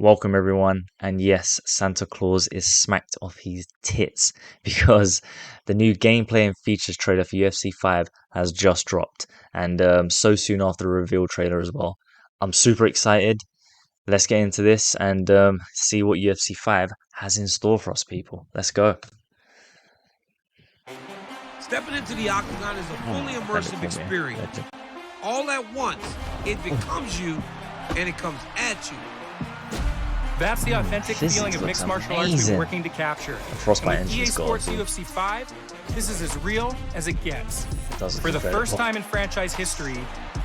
Welcome everyone, and yes, Santa Claus is smacked off his tits because the new gameplay and features trailer for UFC 5 has just dropped, and so soon after the reveal trailer as well. I'm super excited. Let's get into this and see what UFC 5 has in store for us, people. Let's go. Stepping into the octagon is a fully immersive experience. All at once, it becomes you, and it comes at you. That's the authentic feeling of mixed martial arts we're working to capture. Frostbite with EA Sports UFC 5, this is as real as it gets. For the first time in franchise history,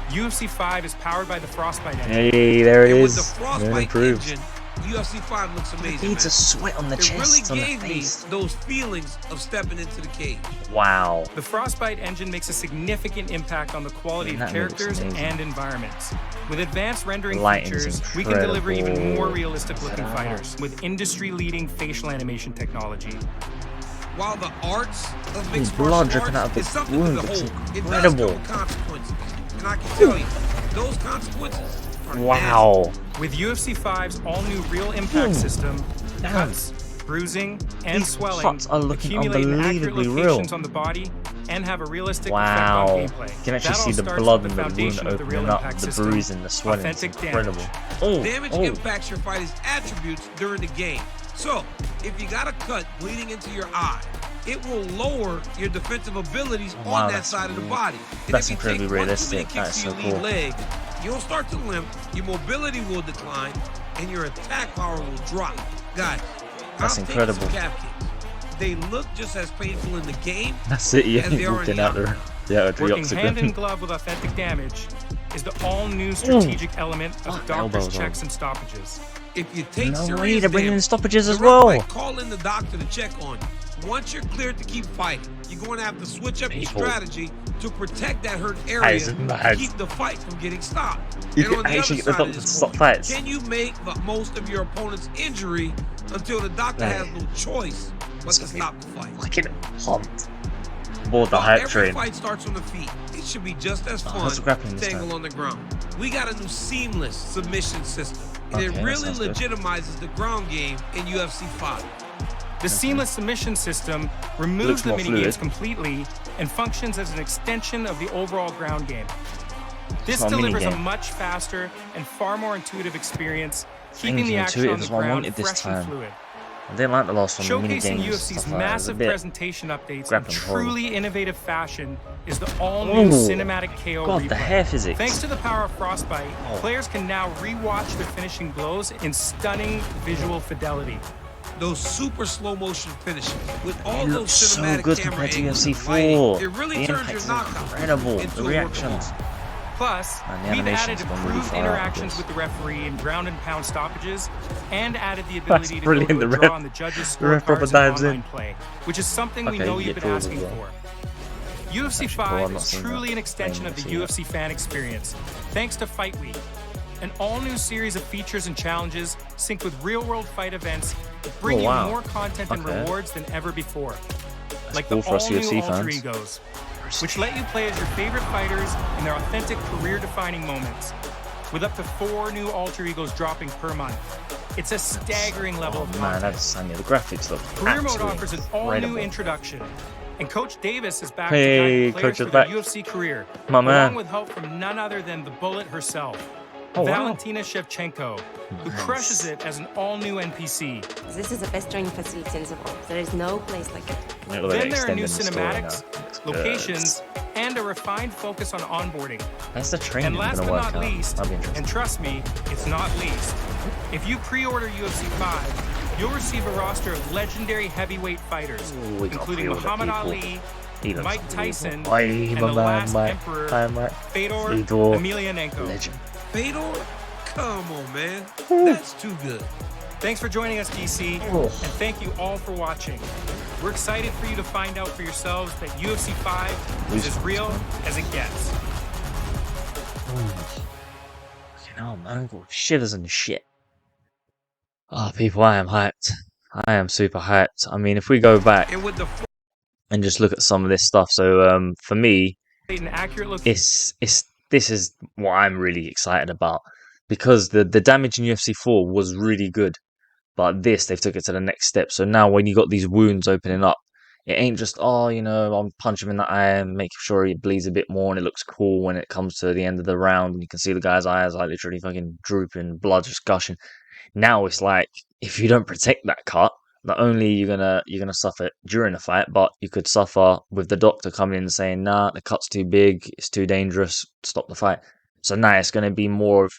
UFC 5 is powered by the Frostbite engine. Hey, there it is. With the Frostbite engine, UFC 5 looks amazing. It's a sweat on the chest, really gave me those feelings of stepping into the cage. Wow. The Frostbite engine makes a significant impact on the quality of characters and environments. With advanced rendering features, we can deliver even more realistic-looking fighters with industry-leading facial animation technology. While the arts of mixed martial arts is something to behold, it does come with consequences. And I can tell you, those consequences are nasty. With UFC 5's all-new Real Impact system, cuts, bruising, and swelling accumulate in accurate locations on the body and have a realistic effect on gameplay. You can actually see the blood and the wound opening up, the bruise and the swelling. It's incredible. Damage impacts your fighter's attributes during the game. So, if you got a cut bleeding into your eye, it will lower your defensive abilities on that side of the body. And that's incredibly realistic. That's so cool. Leg, you'll start to limp, your mobility will decline, and your attack power will drop. Guys, that's incredible. They look just as painful in the game. That's it, yeah. Walking out there. Yeah, working hand in glove with authentic damage is the all-new strategic element of doctor's checks and stoppages. If you take serious they're bringing in stoppages as well. Call in the doctor to check on you. Once you're cleared to keep fighting, you're going to have to switch up your strategy to protect that hurt area to keep the fight from getting stopped. You can actually get the doctor to stop fights. Can you make the most of your opponent's injury until the doctor has no choice but to stop the fight? Fucking pumped. Board the hype train. Every fight starts on the feet. It should be just as fun to tangle on the ground. We got a new seamless submission system. And it really legitimizes the ground game in UFC 5. The seamless submission system removes the minigames completely and functions as an extension of the overall ground game. This delivers a much faster and far more intuitive experience, keeping the action on the ground fresh and fluid. I didn't like the last one. Showcasing UFC's massive presentation updates in truly innovative fashion is the all-new cinematic KO replay. The hair physics. Thanks to the power of Frostbite, players can now re-watch their finishing blows in stunning visual fidelity. Those super slow motion finishes with all those cinematic so good compared to UFC 4. It really turns your knockout incredible. The reactions. Plus, we've added improved interactions with the referee in ground and pound stoppages, and added the ability to go to a draw on the judges' scorecards in online play, which is something we know you've been asking for. UFC 5 is truly an extension of the UFC fan experience, thanks to Fight Week, an all-new series of features and challenges synced with real-world fight events that bring you more content and rewards than ever before. Like the all-new alter egos, which let you play as your favorite fighters in their authentic career-defining moments, with up to 4 new alter egos dropping per month. It's a staggering level of content. Adesanya, the graphics look Career mode offers an all-new introduction, and Coach Davis is back to guide players for their UFC career, along with help from none other than the Bullet herself, Valentina Shevchenko, who crushes it as an all-new NPC. This is the best training facility in the world. There is no place like it. Then there are new cinematics, locations, and a refined focus on onboarding. That's the training. And last but not least, and trust me, it's not least, if you pre-order UFC 5, you'll receive a roster of legendary heavyweight fighters, including Muhammad Ali, Mike Tyson, and the last emperor, Fedoremelianenko. Legend. Fedor? Come on, man. That's too good. Thanks for joining us, DC, and thank you all for watching. We're excited for you to find out for yourselves that UFC 5 is as real as it gets. Oh man, shivers and shit. Oh, people, I am hyped. I am super hyped. I mean, if we go back and just look at some of this stuff, so for me, this is what I'm really excited about. because the damage in UFC 4 was really good, but this they've took it to the next step. So now when you got these wounds opening up, it ain't just I'm punch him in the eye and make sure he bleeds a bit more, and it looks cool when it comes to the end of the round and you can see the guy's eyes like literally fucking drooping, blood just gushing. Now it's like if you don't protect that cut, not only you're gonna suffer during the fight, but you could suffer with the doctor coming in and saying, "Nah, the cut's too big, it's too dangerous, stop the fight." So now it's gonna be more of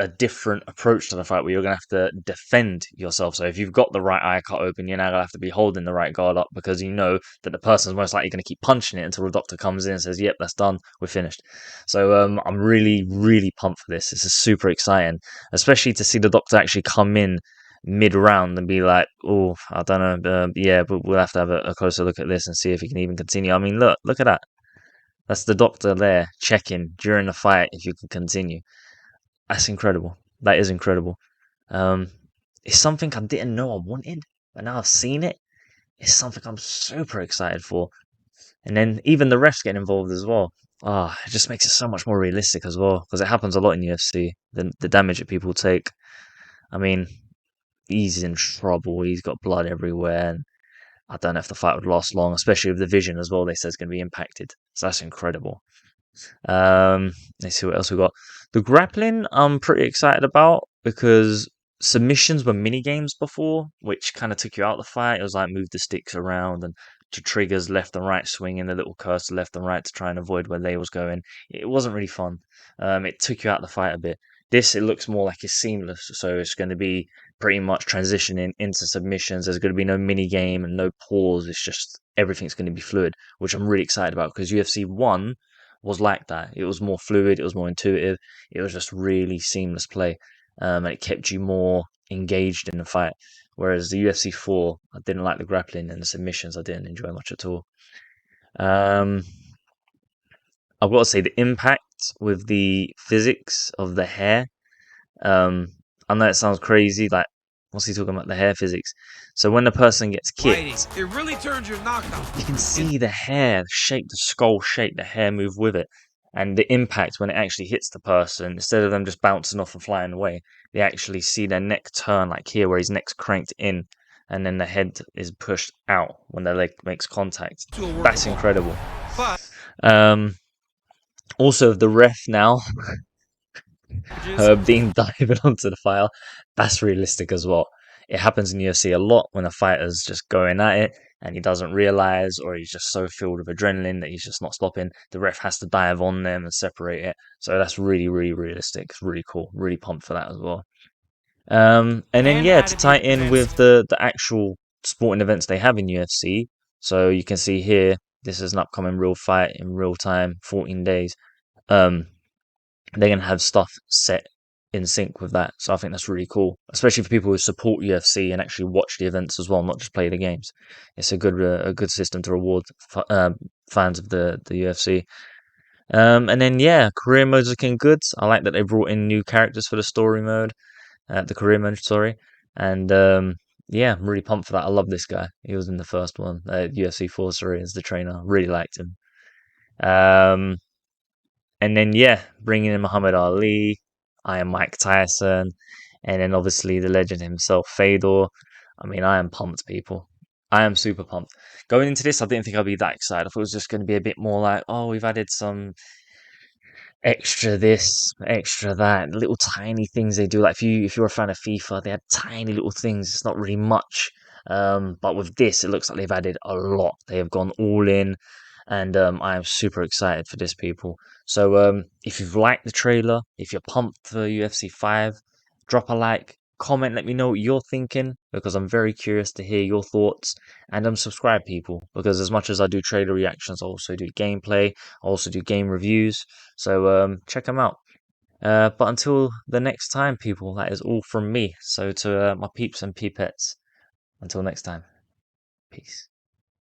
a different approach to the fight where you're gonna have to defend yourself. So if you've got the right eye cut open, you're now gonna have to be holding the right guard up because you know that the person's most likely gonna keep punching it until the doctor comes in and says, "Yep, that's done, we're finished." So I'm really, really pumped for this. This is super exciting, especially to see the doctor actually come in mid-round and be like, "Oh, I don't know, yeah, but we'll have to have a closer look at this and see if he can even continue." I mean, look at that. That's the doctor there checking during the fight if you can continue. That's incredible. That is incredible. Um, it's something I didn't know I wanted, but now I've seen it. It's something I'm super excited for. And then even the refs get involved as well. It just makes it so much more realistic as well, because it happens a lot in UFC. The damage that people take. I mean, he's in trouble. He's got blood everywhere, and I don't know if the fight would last long, especially with the vision as well. They said it's going to be impacted, so that's incredible. Let's see what else we got. The grappling, I'm pretty excited about because submissions were mini games before, which kind of took you out of the fight. It was like move the sticks around and to triggers left and right, swinging the little cursor left and right to try and avoid where they was going. It wasn't really fun. It took you out of the fight a bit. This it looks more like it's seamless, so it's going to be pretty much transitioning into submissions. There's going to be no mini game and no pause. It's just everything's going to be fluid, which I'm really excited about because UFC 1 was like that. It was more fluid, it was more intuitive, it was just really seamless play, and it kept you more engaged in the fight. Whereas the UFC 4, I didn't like the grappling and the submissions. I didn't enjoy much at all. Um, I've got to say the impact with the physics of the hair. Um, I know it sounds crazy, like what's he talking about? The hair physics. So when the person gets kicked, it really turns your knockout. you can see the hair shape, the skull shape, the hair move with it. And the impact when it actually hits the person, instead of them just bouncing off and flying away, they actually see their neck turn, like here, where his neck's cranked in, and then the head is pushed out when their leg makes contact. That's incredible. Also, the ref now, Dean diving onto the file, that's realistic as well. It happens in UFC a lot when a fighter's just going at it and he doesn't realize, or he's just so filled with adrenaline that he's just not stopping. The ref has to dive on them and separate it. So that's really, really realistic. It's really cool. Really pumped for that as well. And then to tie in with the actual sporting events they have in UFC. So you can see here, this is an upcoming real fight in real time, 14 days. They're going to have stuff set in sync with that. So I think that's really cool, especially for people who support UFC and actually watch the events as well, not just play the games. It's a good system to reward fans of the UFC. And then career mode's looking good. I like that they brought in new characters for the story mode, the career mode, sorry. And I'm really pumped for that. I love this guy. He was in the first one, UFC 4, sorry, as the trainer. Really liked him. And then bringing in Muhammad Ali, I am Mike Tyson, and then obviously the legend himself, Fedor. I mean, I am pumped, people. I am super pumped. Going into this, I didn't think I'd be that excited. I thought it was just going to be a bit more like, oh, we've added some extra this, extra that, little tiny things they do. Like if you're a fan of FIFA, they have tiny little things. It's not really much. But with this, it looks like they've added a lot. They have gone all in, and I am super excited for this, people. So if you've liked the trailer, if you're pumped for UFC 5, drop a like, comment, let me know what you're thinking, because I'm very curious to hear your thoughts. And subscribe, people, because as much as I do trailer reactions, I also do gameplay, I also do game reviews. So check them out. But until the next time, people, that is all from me. So to my peeps and peepettes, until next time, peace.